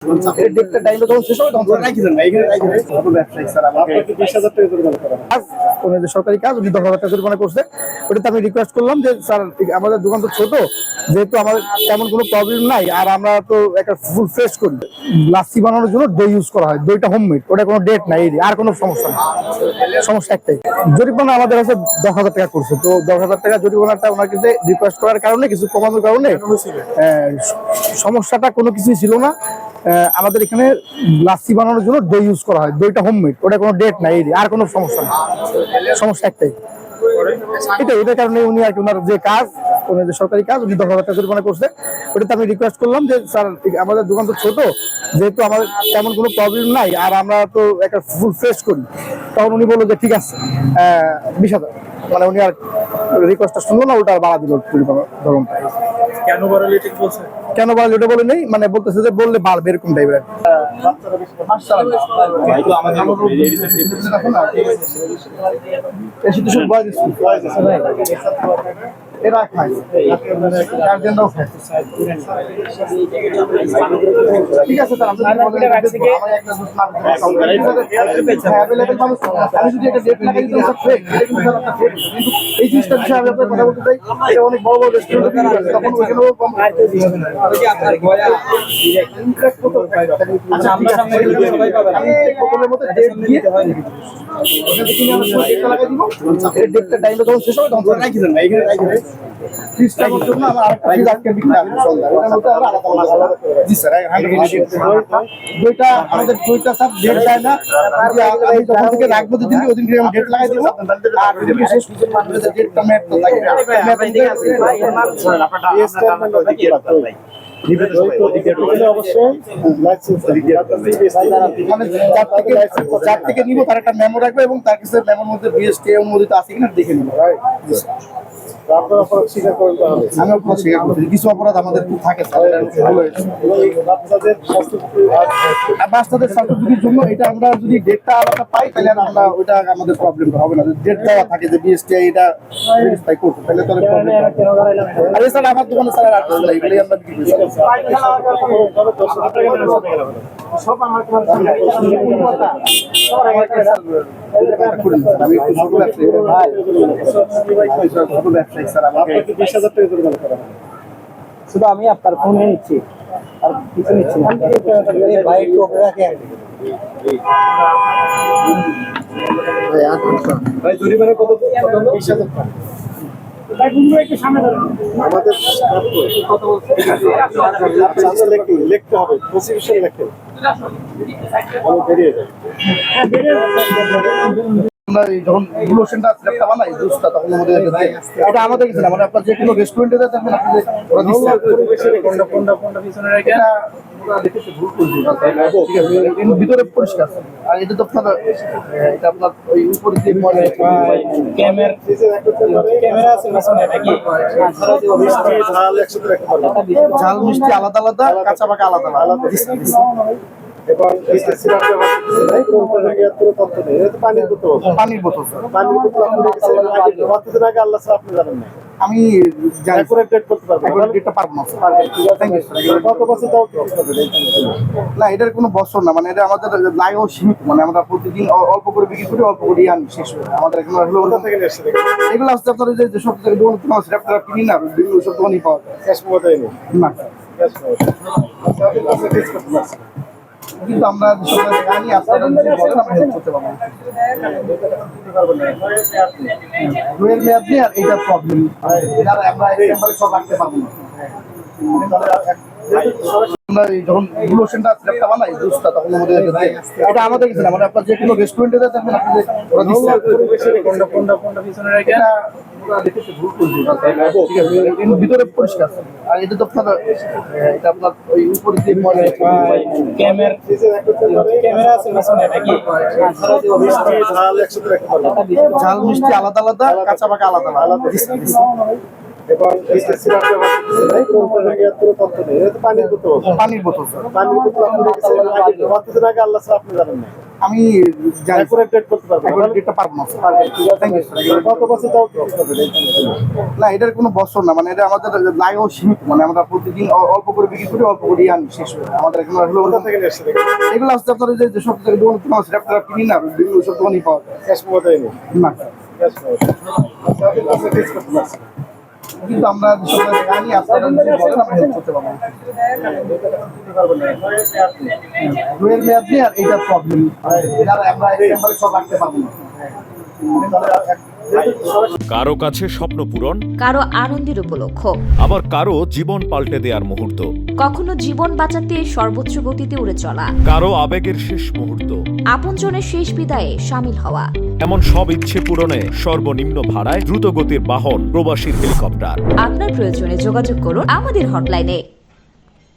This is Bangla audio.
ডেটটা টাইমটা যখন শেষ হবে তখন রাখি দেন না, এখানে রাখি দেন। ব্যবসায়িক স্যার আমাকে 20,000 টাকা জরিমানা করা হয়। কোন যে সরকারি কাজ 10,000 টাকা জরিমানা করছে, ওটাতে আমি রিকোয়েস্ট করলাম যে স্যার আমাদের দোকান তো ছোট, যেহেতু আমাদের তেমন কোনো প্রবলেম নাই, আর আমরা তো একটা ফুল ফ্রেশ করি, লাচ্ছি বানানোর জন্য দই ইউজ করা হয়, দইটা হোমমেড, ওটা কোনো ডেট নাই, আর কোনো সমস্যা নেই, সমস্যা একটাই জরিমানা আমাদের কাছে 10,000 টাকা করছে। তো 10,000 টাকা জরিমানাটা ওনার কাছে রিকোয়েস্ট করার কারণে, কিছু কমানোর কারণে সমস্যাটা কোনো কিছুই ছিল না। আমাদের এখানে লাচ্ছি বানানোর জন্য দই ইউজ করা হয়, দইটা হোমমেড, ওটা কোনো ডেট নাই, আর কোনো সমস্যা নেই, সমস্যা একটাই এটার কারণে উনি আর কি ওনার যে কাজ, ওনার যে সরকারি কাজ 10,000 টাকা জরিমানা করছে। ওটাতে আমি রিকোয়েস্ট করলাম যে স্যার আমাদের দোকান তো ছোট, যেহেতু আমাদের তেমন কোনো প্রবলেম নাই, আর আমরা তো একটা ফুল ফ্রেশ করি। তখন উনি বললো যে ঠিক আছে 20,000, মানে উনি আর রিকোয়েস্টটা শুনলো না, ওটা আর বাড়া দিল ধরনটা। কেন বাড়ালে ঠিক বলছে? কেন বাড়ালে ওটা বলে নেই, মানে বলতেছে যে বললে বাড়বে এরকম টাইপের। এরা খায়, গার্জেনরাও খায়। ঠিক আছে স্যার, আমি যদি একটা ডেট লাগাই দিতাম এই জিনিসটা বিষয়ে আমি আপনার কথা বলতে চাই। এটা অনেক বড় বড় রেস্টুরেন্ট তখন ওইখানেও কম। আচ্ছা আমি প্রথমের মতো ডেট দিয়ে ডেটটা টাইমটা যখন শেষ হবে তখন রাখি দেন না, এখানে রাখি দেন। ফ্রিজটা করতে না, আমার আরেকটা ফ্রিজ আজকে বিক্রি হবে সন্ধ্যা, ওটার মধ্যে আমরা আলাদা জি স্যার 100%। দইটা আমাদের দইটা স্যার ডেট যায় না, আমি যখন থেকে রাখবো দুদিন ওই দিন আমি ডেট লাগাই দেবো, আর ওই দিন শেষ পর্যন্ত ডেটটা ম্যাপ তো থাকে না। যার থেকে নিবো তার একটা মেমো রাখবে, এবং তার কাছে মেমোর মধ্যে বিএসটি অনুমোদিত আছে কিনা দেখে নিবো। কিছু অপরাধ আমাদের থাকে বাচ্চাদের স্বাস্থ্যঝুঁকির জন্য, এটা আমরা যদি ডেটটা আলাদা পাই তাহলে আমরা ওইটা আমাদের প্রবলেম হবে না। ডেট দেওয়া থাকে যে বিএসটি এটা ভেরিফাই করতে, তাহলে তো প্রবলেম হবে। আর এছাড়া আমার দোকানে স্যার আর কিছু নাই, এগুলোই আমরা বিক্রি করি। সব আমার আমি ব্যবসায়িক স্যার আমাকে 20,000 টাকা জরিমানা করা হয়। শুধু আমি আপনার ফোনে নিচ্ছি আর কিছু নিচ্ছি না। ভাই জরিমানা কত? 20,000 টাকা। আমাদের লিখতে হবে, প্রসিকিউশন লিখতে হবে, আমি বেরিয়ে যাই। আমরা যখন গ্লুশনটা স্ল্যাবটা বানাই জুসটা, তখন আমাদের এটা আমাদের কিছু না, মানে আপনার যে কোনো রেস্টুরেন্টে দেখবেন আপনি যে ওরা কোনটা পিছনে রেখে এটা দেখতে ভুল করবে, ঠিক আছে এর ভিতরে পরিষ্কার। আর এটা তো আপনার এটা আপনার ওই উপরে যে ক্যামেরা আছে পিছনে নাকি? মিষ্টি ঝাল একসাথে রাখতে পারবেন, ঝাল মিষ্টি আলাদা আলাদা, কাঁচা পাকা আলাদা আলাদা। এবং এই যে সিরাপ পানির বোতল, পানির বোতল স্যার, পানির বোতল আপনি রেখেছেন আগে আল্লাহ স্যার আপনি জানেন না, আমি জানি ডেট করতে পারবেন, ডেটটা পারবো না স্যার। Thank you sir. কত বছর দাও না এটার কোনো বছর না, মানে এটা আমাদের লাগেও সীমিত, মানে আমরা প্রতিদিন অল্প করে বিক্রি করি, অল্প করে আনি, শেষ হয়ে আমাদের এখানে হলো কোথা থেকে এসেছে? এগুলো আসতে আপনার যে সব থেকে দোকান তোমার সেটা কিনি না, বিভিন্ন সব দোকানই পাওয়া যায়। ক্যাশ মোবাইল নেই না ক্যাশ মোবাইল কিন্তু আমরা যেসব জানি আপনারা যদি বলেন আমরা হেল্প করতে পারবো। দুয়ের মেয়াদ নেই, আর এইটা প্রবলেম, এটা আমরা একবারে সব রাখতে পারবো না। আমরা যখন গ্লুশনটা স্ল্যাবটা বানাই জুসটা, তখন আমাদের এটা আমাদের কিছু না, মানে আপনার যে কোনো রেস্টুরেন্টে দেখবেন আপনি যে ওরা কোনটা পিছনে রেখে এটা দেখতে ভুল করবে, ঠিক আছে এর ভিতরে পরিষ্কার। আর এটা তো আপনার এটা আপনার ওই উপরে যে ক্যামেরা আছে পিছনে নাকি? মিষ্টি ঝাল একসাথে রাখতে পারবেন, ঝাল মিষ্টি আলাদা আলাদা, কাঁচা পাকা আলাদা আলাদা। এবং এই যে সিরাপ পানির বোতল, পানির বোতল স্যার, পানির বোতল আপনি রেখেছেন আগে আল্লাহ স্যার আপনি জানেন না, আমি জানি অ্যাকুরেট ডেট করতে পারবেন এখন ডেটটা পারবো না থ্যাংক ইউ কত বছর যাও না এটার কোনো বছর না মানে এটা আমাদের লাইও সীমিত মানে আমরা প্রতিদিন অল্প করে বিক্রি করি অল্প করে আনি শেষ হয়ে যায়। আমাদের এখানে হলো কোথা থেকে নিয়ে এসেছেন এগুলো আসতে আপনার যে যেসব থেকে দোকান কিনা আছে আপনারা কিনি না বিভিন্ন সব দোকানই পাওয়া যায় ক্যাশ মোবাইল নেই না ক্যাশ মোবাইল আপনি টেস্ট করতে পারছেন কিন্তু আমরা যেসব জায়গায় আনি আপনারা যদি বলেন আমরা হেল্প করতে পারবো দুয়ের মেয়াদ দিয়ে আর এইটা প্রবলেম এটা আমরা একবারে সব রাখতে পারবো না কারো কাছে স্বপ্ন পূরণ, কারো আনন্দের উপলক্ষ, আবার কারো জীবন পাল্টে দেওয়ার মুহূর্ত, কখনো জীবন বাঁচাতে সর্বোচ্চ গতিতে উড়ে চলা, কারো আবেগের শেষ মুহূর্ত, আপনজনের শেষ বিদায়ে সামিল হওয়া। এমন সব ইচ্ছে পূরণে সর্বনিম্ন ভাড়ায় দ্রুতগতির বাহন প্রবাসীর হেলিকপ্টার। আপনার প্রয়োজনে যোগাযোগ করুন আমাদের হটলাইনে।